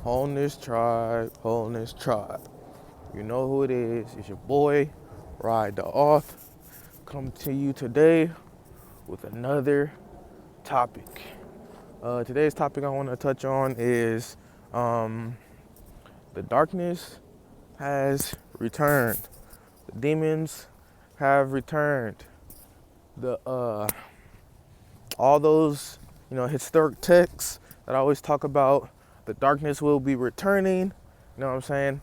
Wholeness Tribe, Wholeness Tribe. You know who it is. It's your boy, Ride the Auth, coming to you today with another topic. Today's topic I want to touch on is the darkness has returned. The demons have returned. The all those historic texts that I always talk about, the darkness will be returning. You know what I'm saying?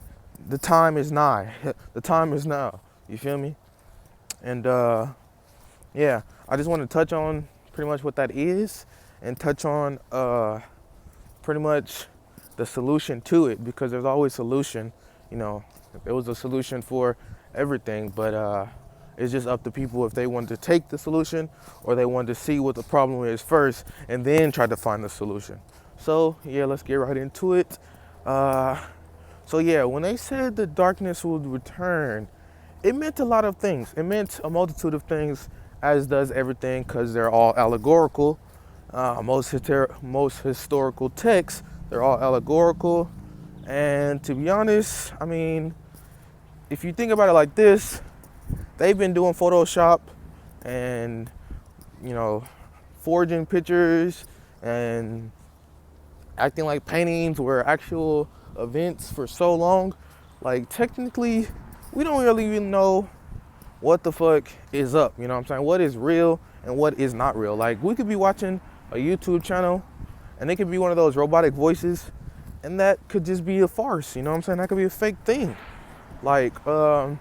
The time is nigh. The time is now. You feel me? And yeah, I just want to touch on pretty much what that is and touch on pretty much the solution to it, because there's always solution. You know, there was a solution for everything, but it's just up to people if they want to take the solution or they want to see what the problem is first and then try to find the solution. So yeah, let's get right into it. So yeah, when they said the darkness would return, it meant a lot of things. It meant a multitude of things, as does everything, because they're all allegorical. Most historical texts, they're all allegorical. And to be honest, I mean, if you think about it like this, they've been doing Photoshop and, forging pictures and acting like paintings were actual events for so long. Like, technically, we don't really even know what the fuck is up. You know what I'm saying? What is real and what is not real. Like, we could be watching a YouTube channel and it could be one of those robotic voices, and that could just be a farce. You know what I'm saying? That could be a fake thing. Like, I'm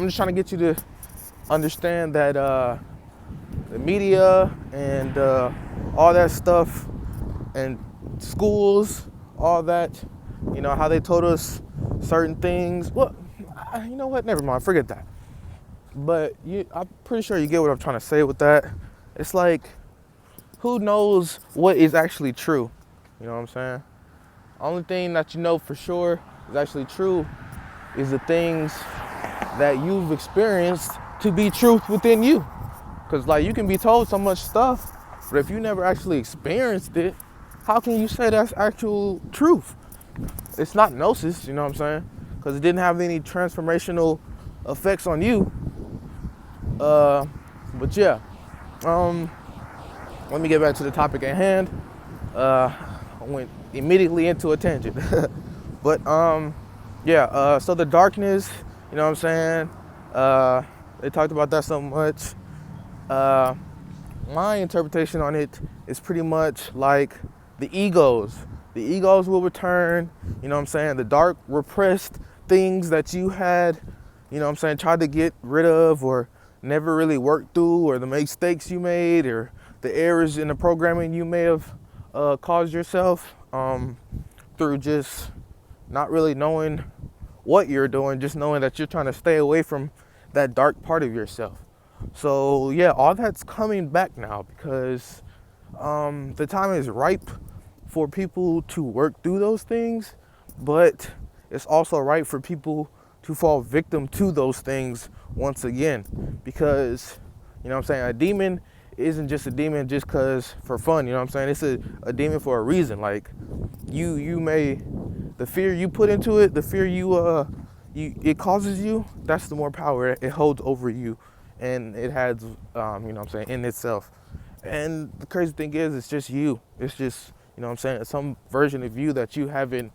just trying to get you to understand that the media and all that stuff and schools, all that, how they told us certain things. Well, you know what? Never mind. Forget that. But I'm pretty sure you get what I'm trying to say with that. It's like, who knows what is actually true? You know what I'm saying? Only thing that you know for sure is actually true is the things that you've experienced to be truth within you. Because, like, you can be told so much stuff, but if you never actually experienced it, how can you say that's actual truth? It's not gnosis, you know what I'm saying? Because it didn't have any transformational effects on you. But yeah, let me get back to the topic at hand. I went immediately into a tangent. But yeah, so the darkness, you know what I'm saying? They talked about that so much. My interpretation on it is pretty much like the egos. The egos will return, you know what I'm saying? The dark, repressed things that you had, you know what I'm saying, tried to get rid of or never really worked through, or the mistakes you made, or the errors in the programming you may have caused yourself through just not really knowing what you're doing, just knowing that you're trying to stay away from that dark part of yourself. So yeah, all that's coming back now because the time is ripe for people to work through those things, but it's also right for people to fall victim to those things once again, because, you know what I'm saying, a demon isn't just a demon just cause for fun, you know what I'm saying? It's a demon for a reason. Like, you may, the fear you put into it, the fear it causes you, that's the more power it holds over you, and it has, you know what I'm saying, in itself. And the crazy thing is, it's just you. It's just, you know what I'm saying, some version of you that you haven't,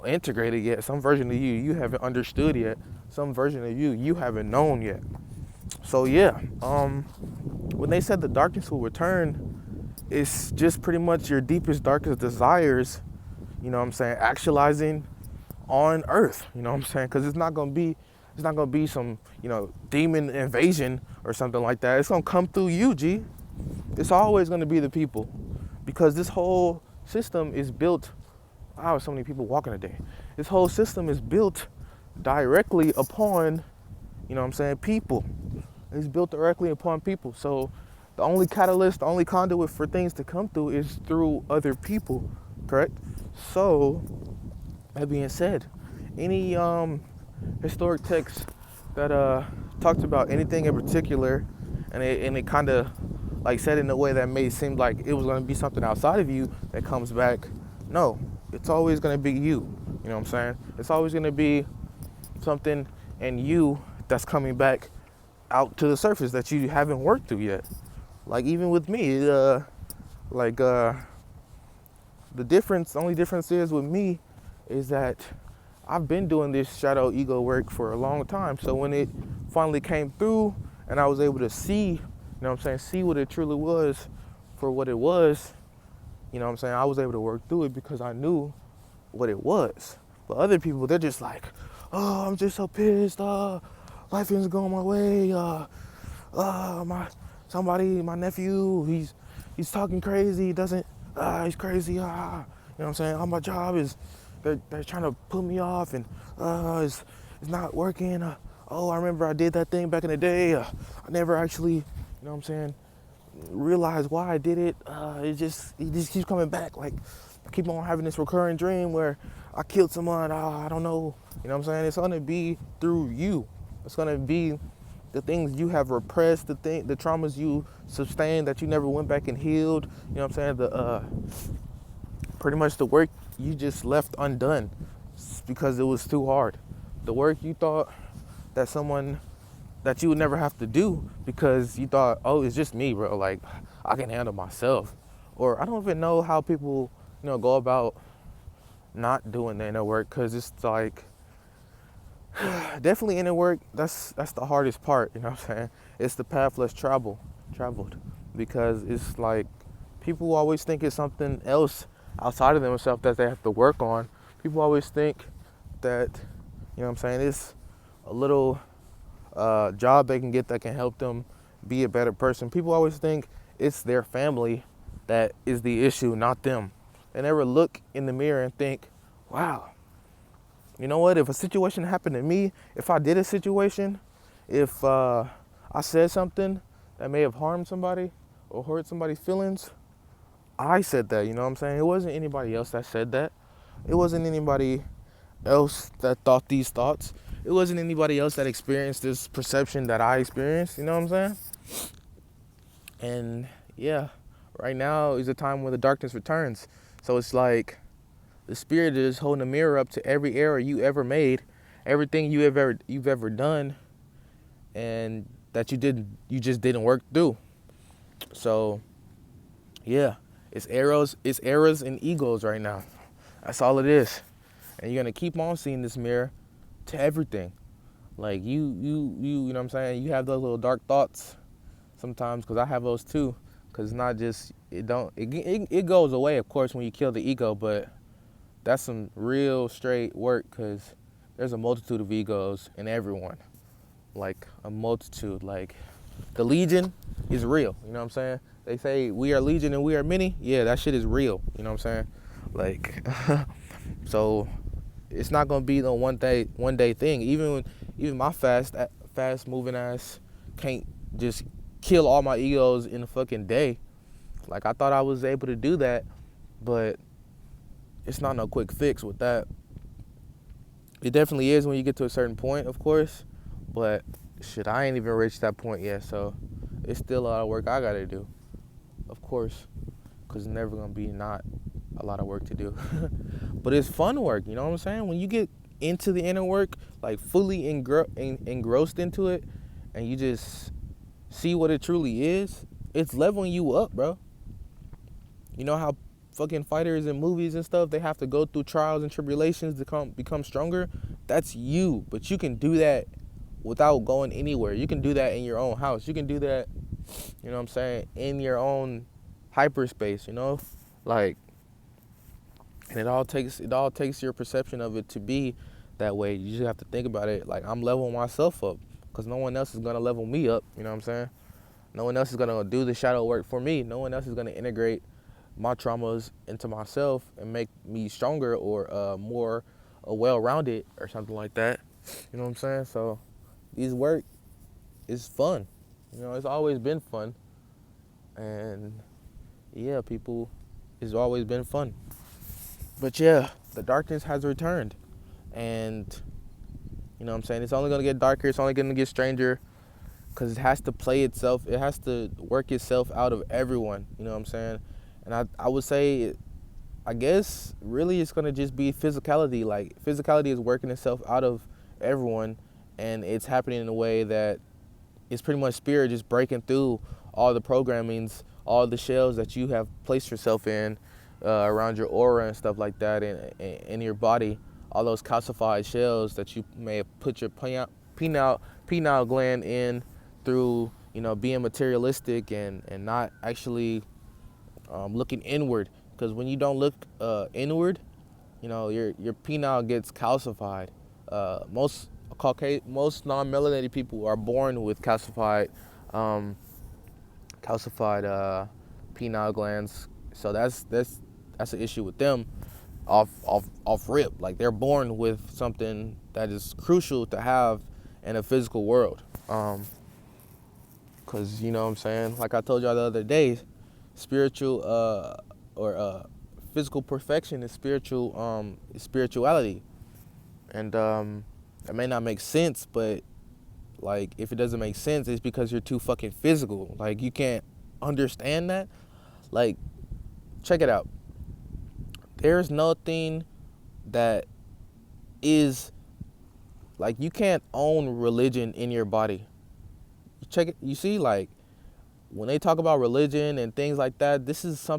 integrated yet, some version of you haven't understood yet, some version of you haven't known yet. So yeah, when they said the darkness will return, it's just pretty much your deepest, darkest desires, you know what I'm saying, actualizing on earth, you know what I'm saying? Because it's not gonna be some, demon invasion or something like that. It's gonna come through you, G. It's always gonna be the people, because this whole system is built. Wow, so many people walking a day. This whole system is built directly upon, you know what I'm saying, people. It's built directly upon people. So the only catalyst, the only conduit for things to come through is through other people, correct? So that being said, any historic text that talked about anything in particular, and it kind of like said in a way that made it seem like it was going to be something outside of you that comes back, no, it's always gonna be you. You know what I'm saying? It's always gonna be something in you that's coming back out to the surface that you haven't worked through yet. Like even with me, like the only difference is with me is that I've been doing this shadow ego work for a long time. So when it finally came through and I was able to see, you know what I'm saying, see what it truly was for what it was, you know what I'm saying, I was able to work through it because I knew what it was. But other people, they're just like, oh, I'm just so pissed, life isn't going my way, my nephew, he's talking crazy, he doesn't, he's crazy, you know what I'm saying, my job is, they're trying to put me off, and it's not working, oh, I remember I did that thing back in the day, I never actually, you know what I'm saying, realize why I did it. It just keeps coming back. Like I keep on having this recurring dream where I killed someone. I don't know. You know what I'm saying? It's gonna be through you. It's gonna be the things you have repressed, the traumas you sustained that you never went back and healed. You know what I'm saying? The pretty much the work you just left undone because it was too hard. The work you thought that someone that you would never have to do because you thought, oh, it's just me, bro. Like, I can handle myself. Or I don't even know how people, go about not doing the inner work, because it's like, definitely inner work, that's the hardest part, you know what I'm saying? It's the path less traveled, because it's like, people always think it's something else outside of themselves that they have to work on. People always think that, you know what I'm saying, it's a little job they can get that can help them be a better person. People always think it's their family that is the issue, not them. They never look in the mirror and think, wow, you know what, if a situation happened to me, if I did a situation, if I said something that may have harmed somebody or hurt somebody's feelings, I said that, you know what I'm saying? It wasn't anybody else that said that. It wasn't anybody else that thought these thoughts. It wasn't anybody else that experienced this perception that I experienced, you know what I'm saying? And yeah, right now is a time when the darkness returns. So it's like the spirit is holding a mirror up to every error you ever made, everything you've ever done, and that you just didn't work through. So yeah, it's errors and egos right now. That's all it is. And you're gonna keep on seeing this mirror to everything. Like you know what I'm saying? You have those little dark thoughts sometimes, because I have those too. Because it's not just, it goes away, of course, when you kill the ego, but that's some real straight work, because there's a multitude of egos in everyone. Like a multitude. Like the Legion is real, you know what I'm saying? They say we are Legion and we are many. Yeah, that shit is real, you know what I'm saying? Like, so it's not gonna be no one day thing. Even my fast moving ass can't just kill all my egos in a fucking day. Like I thought I was able to do that, but it's not no quick fix with that. It definitely is when you get to a certain point, of course, but shit, I ain't even reached that point yet, so it's still a lot of work I gotta do, of course, because it's never gonna be not a lot of work to do. But it's fun work, you know what I'm saying? When you get into the inner work, like fully engrossed into it, and you just see what it truly is, it's leveling you up, bro. You know how fucking fighters in movies and stuff, they have to go through trials and tribulations to become stronger? That's you, but you can do that without going anywhere. You can do that in your own house. You can do that, you know what I'm saying, in your own hyperspace, you know? Like, and it all takes your perception of it to be that way. You just have to think about it like, I'm leveling myself up, because no one else is going to level me up, you know what I'm saying? No one else is going to do the shadow work for me. No one else is going to integrate my traumas into myself and make me stronger or more well-rounded or something like that. You know what I'm saying? So these work is fun. You know, it's always been fun. And yeah, people, it's always been fun. But yeah, the darkness has returned. And you know what I'm saying? It's only going to get darker. It's only going to get stranger, because it has to play itself. It has to work itself out of everyone. You know what I'm saying? And I would say I guess really it's gonna just be physicality. Like physicality is working itself out of everyone, and it's happening in a way that it's pretty much spirit just breaking through all the programmings, all the shells that you have placed yourself in around your aura and stuff like that, in your body. All those calcified shells that you may have put your pineal gland in through, being materialistic and not actually looking inward. Because when you don't look inward, your penile gets calcified. Most non-melanated people are born with calcified penile glands. So that's an issue with them off rip. Like they're born with something that is crucial to have in a physical world. Cause you know what I'm saying. Like I told y'all the other day, spiritual or physical perfection is spirituality, and it may not make sense, but like if it doesn't make sense, it's because you're too fucking physical. Like you can't understand that. Like check it out. There's nothing that is like you can't own religion in your body. Check it. You see, like when they talk about religion and things like that, this is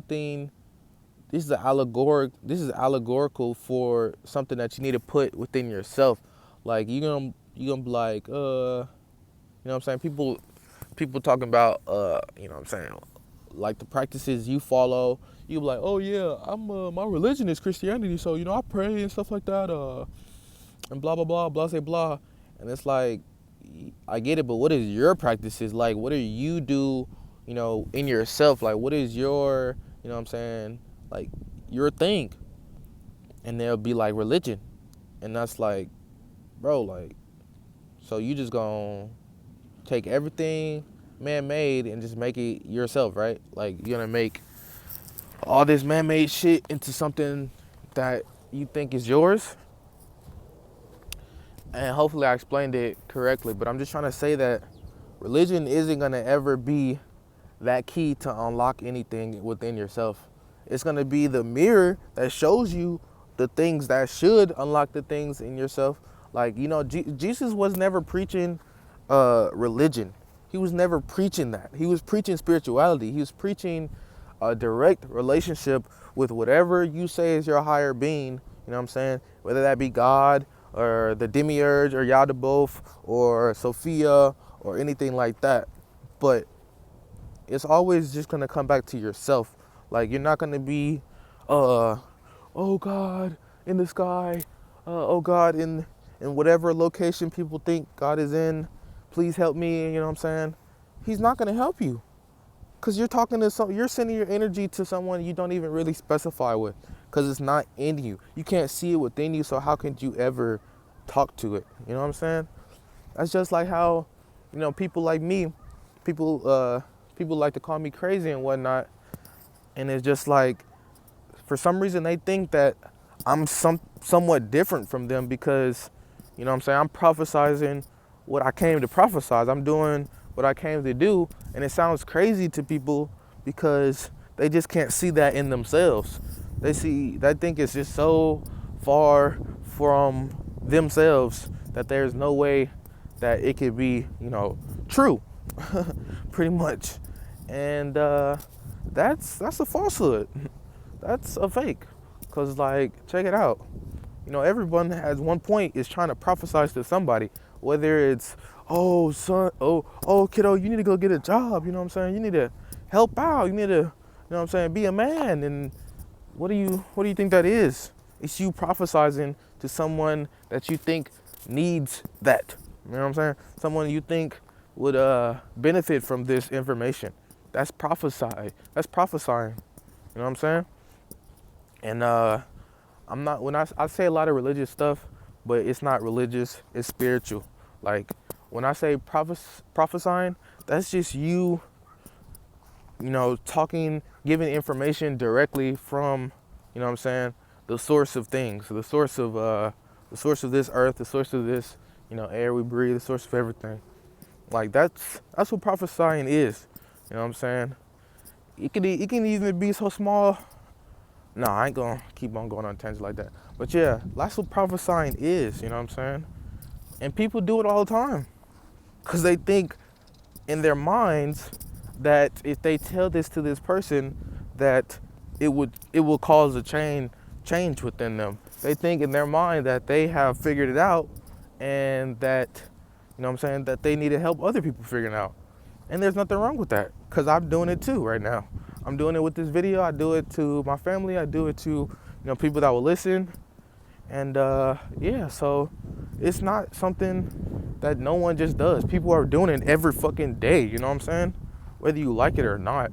allegorical for something that you need to put within yourself. Like you gonna be like, what I'm saying? People talking about, what I'm saying? Like the practices you follow, you be like, oh yeah, my religion is Christianity, so I pray and stuff like that, and blah blah blah, blah say blah, and it's like, I get it, but what is your practices like? What do you do, in yourself? Like, what is your, what I'm saying, like your thing? And they'll be like religion, and that's like, bro, like, so you just gonna take everything man-made and just make it yourself, right? Like you're gonna make all this man-made shit into something that you think is yours. And hopefully I explained it correctly, but I'm just trying to say that religion isn't gonna ever be that key to unlock anything within yourself. It's gonna be the mirror that shows you the things that should unlock the things in yourself. Like, Jesus was never preaching religion. He was never preaching that. He was preaching spirituality. He was preaching a direct relationship with whatever you say is your higher being, you know what I'm saying? Whether that be God or the demiurge or Yaldabaoth or Sophia or anything like that. But it's always just gonna come back to yourself. Like you're not gonna be, oh God in the sky, oh God in whatever location people think God is in, please help me, you know what I'm saying? He's not gonna help you. Cause you're sending your energy to someone you don't even really specify with. Cause it's not in you. You can't see it within you, so how could you ever talk to it? You know what I'm saying? That's just like how, people like me, people like to call me crazy and whatnot. And it's just like, for some reason they think that I'm somewhat different from them because, you know what I'm saying, I'm prophesizing what I came to prophesize. I'm doing what I came to do, and it sounds crazy to people because they just can't see that in themselves. They think it's just so far from themselves that there's no way that it could be, true, pretty much. And that's a falsehood. That's a fake. Cause like, check it out. Everyone at one point is trying to prophesize to somebody, whether it's, oh son, oh kiddo, you need to go get a job. You know what I'm saying? You need to help out. You need to, what I'm saying, be a man. And what do you think that is? It's you prophesizing to someone that you think needs that. You know what I'm saying? Someone you think would benefit from this information. That's That's prophesying. You know what I'm saying? And I'm not, when I say a lot of religious stuff, but it's not religious, it's spiritual. Like when I say prophesying, that's just you, talking, giving information directly from, you know what I'm saying, the source of things, the source of this earth, the source of this, air we breathe, the source of everything. Like that's what prophesying is. You know what I'm saying? It can even be so small No, I ain't gonna keep on going on tangents like that. But yeah, that's what prophesying is, you know what I'm saying? And people do it all the time. Because they think in their minds that if they tell this to this person, that it will cause a change within them. They think in their mind that they have figured it out, and that, you know what I'm saying, that they need to help other people figure it out. And there's nothing wrong with that, because I'm doing it too right now. I'm doing it with this video. I do it to my family. I do it to, people that will listen. And yeah, so it's not something that no one just does. People are doing it every fucking day, you know what I'm saying? Whether you like it or not.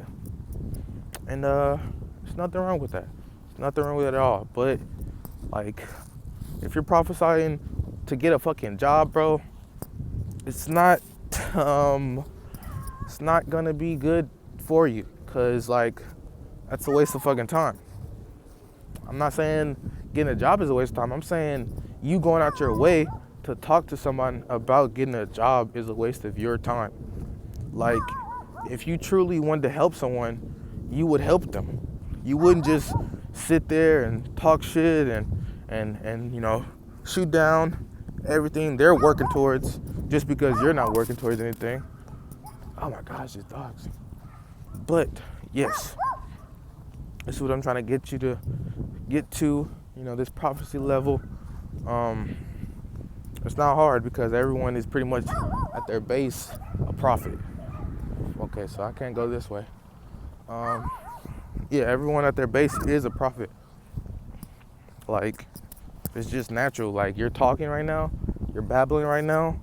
And there's nothing wrong with that. There's nothing wrong with it at all. But like, if you're prophesying to get a fucking job, bro, it's not gonna be good for you, cause like, that's a waste of fucking time. I'm not saying getting a job is a waste of time. I'm saying you going out your way to talk to someone about getting a job is a waste of your time. Like, if you truly wanted to help someone, you would help them. You wouldn't just sit there and talk shit and shoot down everything they're working towards just because you're not working towards anything. Oh my gosh, these dogs. But yes, this is what I'm trying to get you to get to, this prophecy level. It's not hard because everyone is pretty much at their base a prophet. Okay, so I can't go this way. Yeah, everyone at their base is a prophet. Like, it's just natural. Like, you're talking right now, you're babbling right now,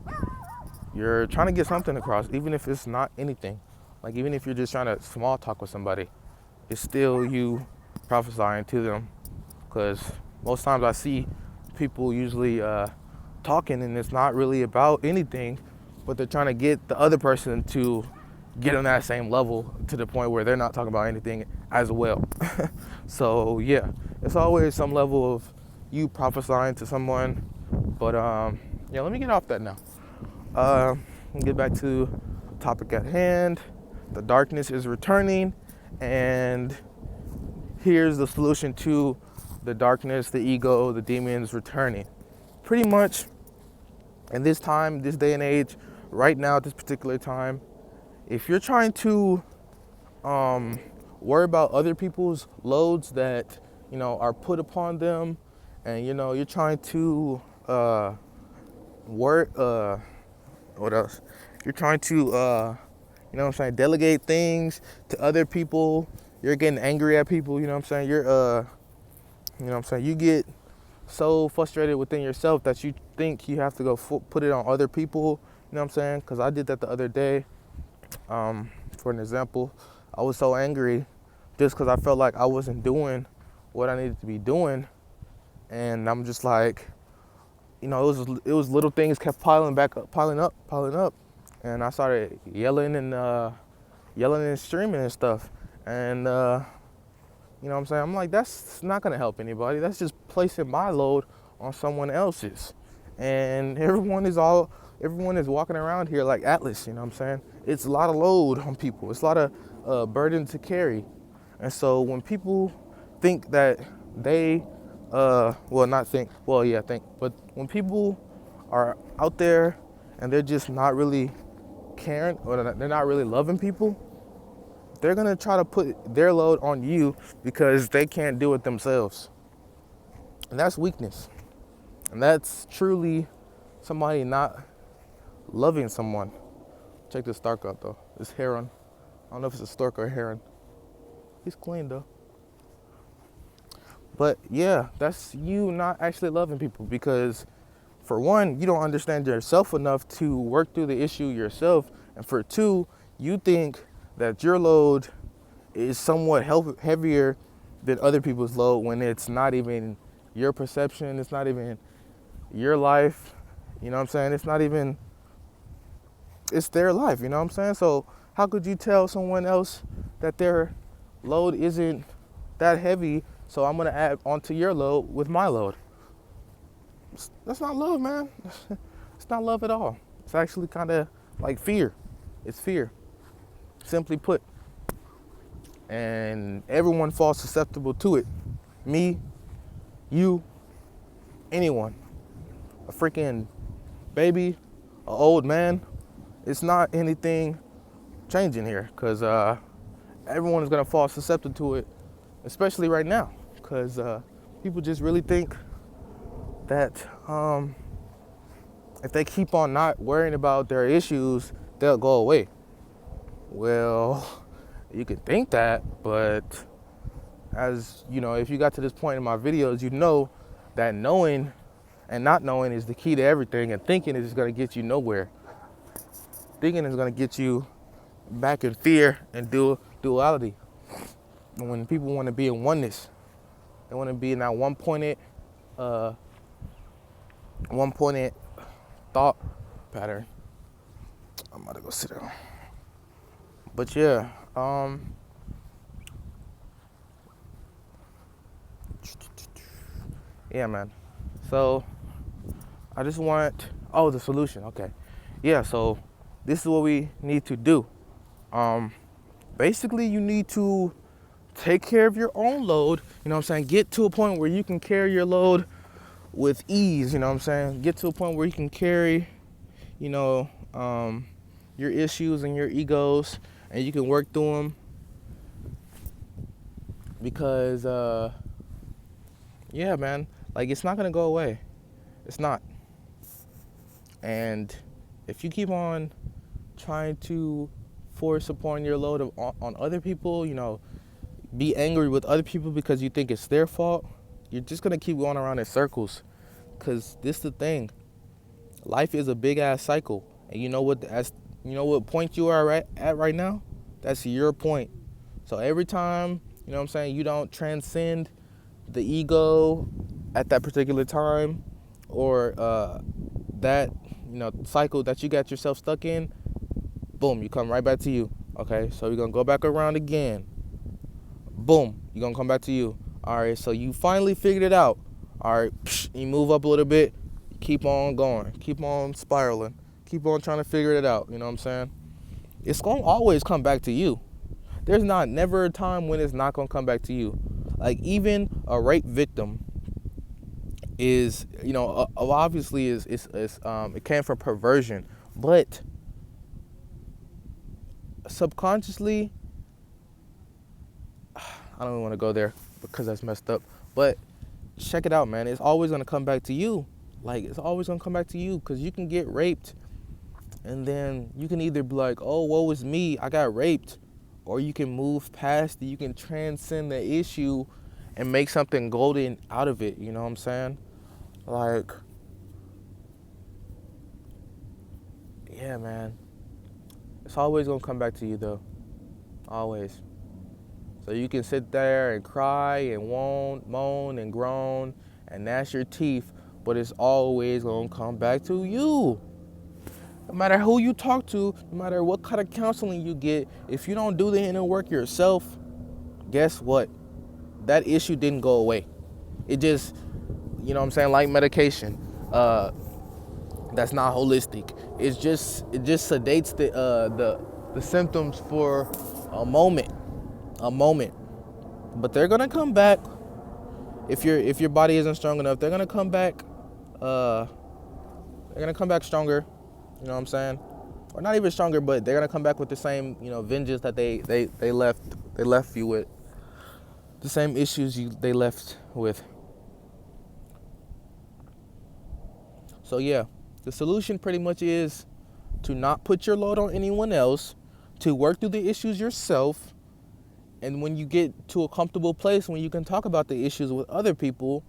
you're trying to get something across, even if it's not anything. Like, even if you're just trying to small talk with somebody, it's still you prophesying to them. Because most times I see people usually talking, and it's not really about anything, but they're trying to get the other person to get on that same level to the point where they're not talking about anything as well. So yeah, it's always some level of you prophesying to someone. But yeah, let me get off that now. Get back to the topic at hand. The darkness is returning, and here's the solution to the darkness, the ego, the demons returning. Pretty much in this time, this day and age, right now at this particular time, if you're trying to worry about other people's loads that are put upon them, and you're trying to work, what else? You're trying to delegate things to other people. You're getting angry at people. You get so frustrated within yourself that you think you have to go put it on other people. Because I did that the other day. For an example, I was so angry just because I felt like I wasn't doing what I needed to be doing, and I'm just like, it was little things kept piling up, and I started yelling and screaming and stuff, and I'm like, that's not gonna help anybody. That's just placing my load on someone else's, and everyone is walking around here like Atlas. It's a lot of load on people. It's a lot of burden to carry. And so when people think that they, but when people are out there and they're just not really caring, or they're not really loving people, they're gonna try to put their load on you because they can't do it themselves. And that's weakness. And that's truly somebody not loving someone. Check this Stark out though. This heron. I don't know if it's a stork or a heron. He's clean though. But yeah, that's you not actually loving people, because for one, you don't understand yourself enough to work through the issue yourself. And for two, you think that your load is somewhat heavier than other people's load when it's not even your perception. It's not even your life. It's not even, it's their life. So how could you tell someone else that their load isn't that heavy, so I'm gonna add onto your load with my load? That's not love, man. It's not love at all. It's actually kind of like fear. It's fear, simply put. And everyone falls susceptible to it. me, you, anyone, a freaking baby, an old man. It's not anything changing here, because everyone is going to fall susceptible to it, especially right now, because people just really think that if they keep on not worrying about their issues, they'll go away. Well, you can think that, but as you know, if you got to this point in my videos, you know that knowing and not knowing is the key to everything, and thinking is just going to get you nowhere. Thinking is going to get you back in fear and duality. And when people want to be in oneness, they want to be in that one-pointed thought pattern. I'm about to go sit down. But yeah, yeah, man. So I just want, the solution. Okay. Yeah, so this is what we need to do. Basically, you need to take care of your own load. You know what I'm saying? Get to a point where you can carry your load with ease. You know what I'm saying? Get to a point where you can carry, you know, your issues and your egos, and you can work through them. Because, yeah, man, like, it's not going to go away. It's not. And if you keep on trying to force upon your load on other people, you know, be angry with other people because you think it's their fault, you're just going to keep going around in circles. Because this is the thing. Life is a big-ass cycle. And you know what point you are at right now? That's your point. So every time, you know what I'm saying, you don't transcend the ego at that particular time, or that, you know, cycle that you got yourself stuck in, boom, you come right back to you. Okay, so you're going to go back around again. Boom, you're going to come back to you. All right, so you finally figured it out. All right, you move up a little bit, keep on going, keep on spiraling, keep on trying to figure it out. You know what I'm saying? It's going to always come back to you. There's never a time when it's not going to come back to you. Like, even a rape victim is, you know, obviously it came from perversion, but subconsciously, I don't even want to go there because that's messed up, but check it out, man. It's always going to come back to you. Like, it's always going to come back to you, because you can get raped, and then you can either be like, oh, woe is me, I got raped, or you can move past it. You can transcend the issue and make something golden out of it. You know what I'm saying? Like, yeah, man. It's always going to come back to you, though. Always. So you can sit there and cry and moan and groan and gnash your teeth, but it's always going to come back to you. No matter who you talk to, no matter what kind of counseling you get, if you don't do the inner work yourself, guess what? That issue didn't go away. It just, you know what I'm saying, like medication. That's not holistic. It just sedates the symptoms for a moment. But they're gonna come back. If your body isn't strong enough, they're gonna come back. They're gonna come back stronger. You know what I'm saying? Or not even stronger, but they're gonna come back with the same, you know, vengeance that they left you with. The same issues they left with. So yeah, the solution pretty much is to not put your load on anyone else, to work through the issues yourself, and when you get to a comfortable place when you can talk about the issues with other people,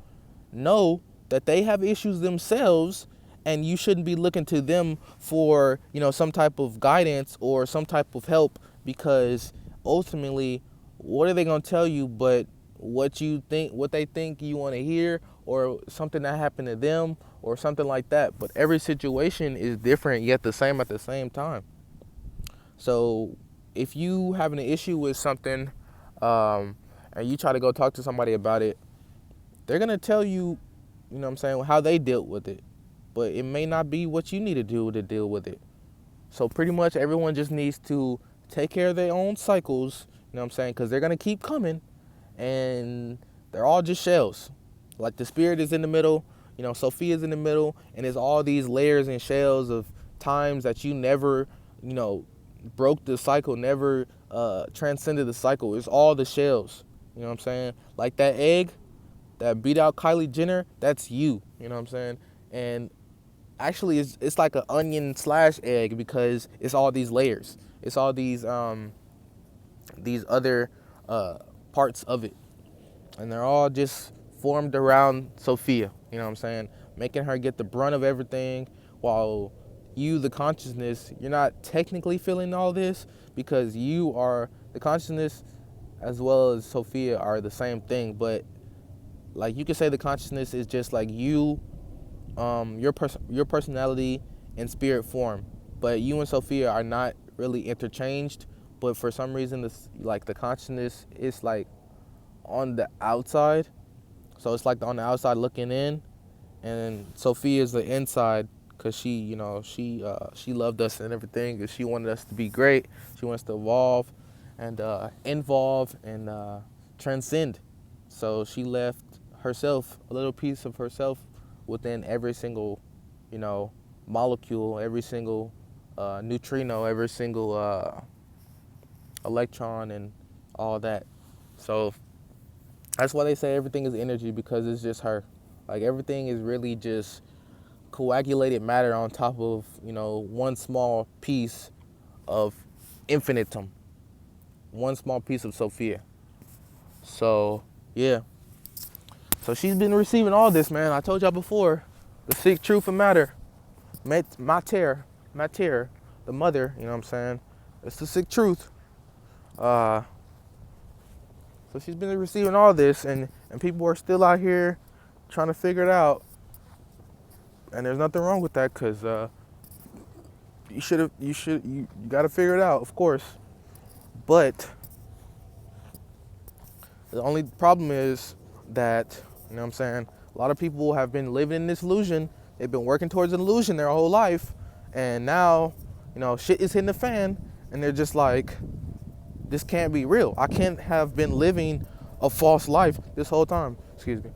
know that they have issues themselves, and you shouldn't be looking to them for, you know, some type of guidance or some type of help, because ultimately, what are they going to tell you but what they think you want to hear, or something that happened to them or something like that. But every situation is different yet the same at the same time. So if you having an issue with something, and you try to go talk to somebody about it, they're going to tell you, you know what I'm saying, how they dealt with it. But it may not be what you need to do to deal with it. So pretty much everyone just needs to take care of their own cycles, you know what I'm saying, because they're going to keep coming. And they're all just shells. Like the spirit is in the middle, you know, Sophia's in the middle, and it's all these layers and shells of times that you never, you know, broke the cycle, never transcended the cycle. It's all the shells. You know what I'm saying? Like that egg that beat out Kylie Jenner, that's you. You know what I'm saying? And actually, it's like an onion slash egg because it's all these layers. It's all these other parts of it, and they're all just formed around Sophia. You know what I'm saying? Making her get the brunt of everything, while you, the consciousness, you're not technically feeling all this because you are the consciousness as well as Sophia are the same thing. But like you could say the consciousness is just like you, your personality in spirit form. But you and Sophia are not really interchanged. But for some reason, this like the consciousness is like on the outside. So it's like on the outside looking in, and Sophia is the inside because she, you know, she loved us and everything, and she wanted us to be great. She wants to evolve and involve and transcend. So she left herself, a little piece of herself, within every single, you know, molecule, every single neutrino, every single electron, and all that. So that's why they say everything is energy, because it's just her. Like everything is really just coagulated matter on top of, you know, one small piece of infinitum, one small piece of Sophia. So yeah. So she's been receiving all this, man. I told y'all before, the sick truth of matter, mater, the mother. You know what I'm saying? It's the sick truth. So she's been receiving all this, and people are still out here trying to figure it out. And there's nothing wrong with that, because you got to figure it out, of course. But the only problem is that, you know what I'm saying, a lot of people have been living in this illusion. They've been working towards an illusion their whole life. And now, you know, shit is hitting the fan, and they're just like, this can't be real. I can't have been living a false life this whole time. Excuse me.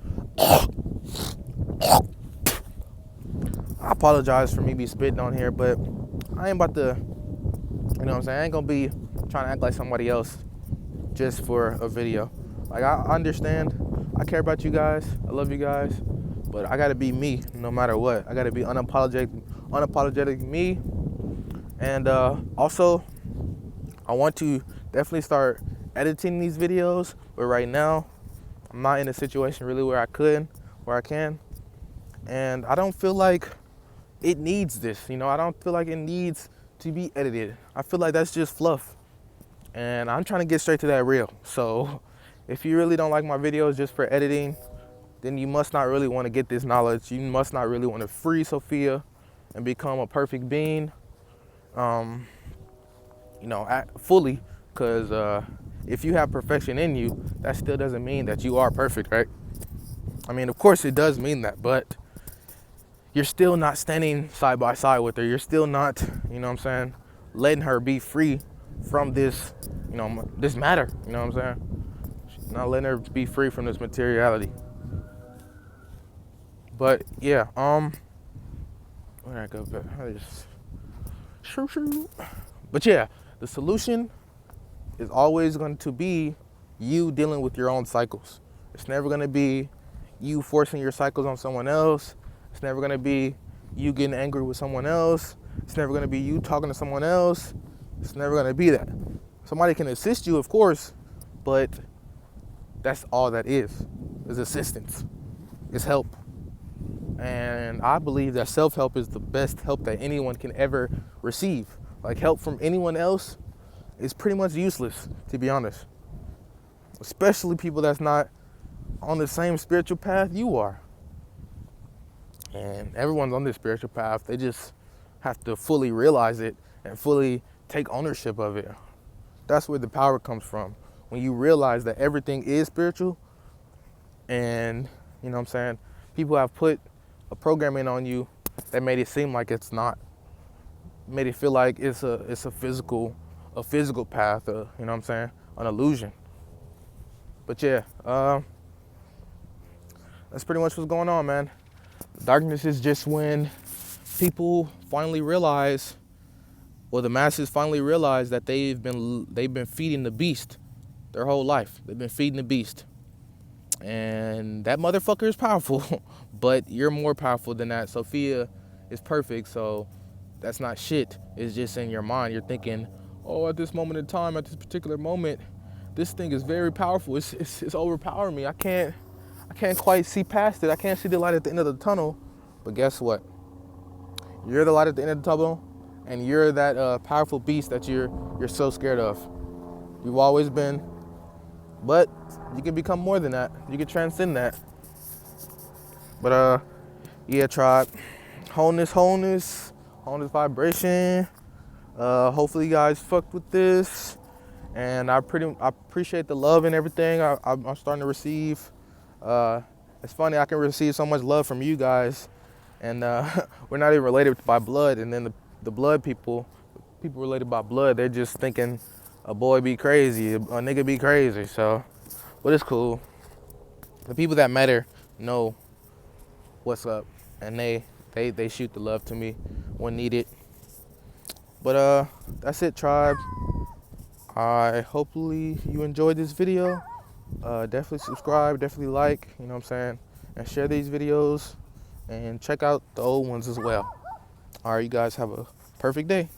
I apologize for me be spitting on here, but I ain't about to, you know what I'm saying? I ain't gonna be trying to act like somebody else just for a video. Like, I understand. I care about you guys. I love you guys. But I gotta be me no matter what. I gotta be unapologetic me. And also, I want to definitely start editing these videos, but right now I'm not in a situation really where I can, and I don't feel like it needs this, you know. I don't feel like it needs to be edited. I feel like that's just fluff, and I'm trying to get straight to that real. So if you really don't like my videos just for editing, then you must not really want to get this knowledge. You must not really want to free Sophia and become a perfect being, you know, fully. Because if you have perfection in you, that still doesn't mean that you are perfect, right? I mean, of course it does mean that, but you're still not standing side by side with her. You're still not, you know what I'm saying, letting her be free from this, you know, this matter, you know what I'm saying? Not letting her be free from this materiality. But yeah, where did I go back? But yeah, the solution is always going to be you dealing with your own cycles. It's never going to be you forcing your cycles on someone else. It's never going to be you getting angry with someone else. It's never going to be you talking to someone else. It's never going to be that. Somebody can assist you, of course, but that's all that is assistance. It's help. And I believe that self-help is the best help that anyone can ever receive. Like, help from anyone else is pretty much useless, to be honest. Especially people that's not on the same spiritual path you are. And everyone's on this spiritual path. They just have to fully realize it and fully take ownership of it. That's where the power comes from. When you realize that everything is spiritual, and, you know what I'm saying, people have put a programming on you that made it seem like it's not. Made it feel like it's a physical path, you know what I'm saying, an illusion. But yeah, that's pretty much what's going on, man. Darkness is just when people finally realize, or the masses finally realize, that they've been feeding the beast their whole life. They've been feeding the beast. And that motherfucker is powerful, but you're more powerful than that. Sophia is perfect, so that's not shit. It's just in your mind. You're thinking, oh, at this moment in time, at this particular moment, this thing is very powerful. It's overpowering me. I can't quite see past it. I can't see the light at the end of the tunnel. But guess what? You're the light at the end of the tunnel, and you're that powerful beast that you're so scared of. You've always been, but you can become more than that. You can transcend that. But yeah, tribe, wholeness vibration. Hopefully you guys fucked with this, and I appreciate the love and everything I'm starting to receive. It's funny, I can receive so much love from you guys, and we're not even related by blood. And then the blood people related by blood, they're just thinking a boy be crazy, a nigga be crazy. So, but it's cool. The people that matter know what's up, and they shoot the love to me when needed. But that's it, tribe. Hopefully you enjoyed this video. Definitely subscribe, definitely like, you know what I'm saying, and share these videos, and check out the old ones as well. All right, you guys have a perfect day.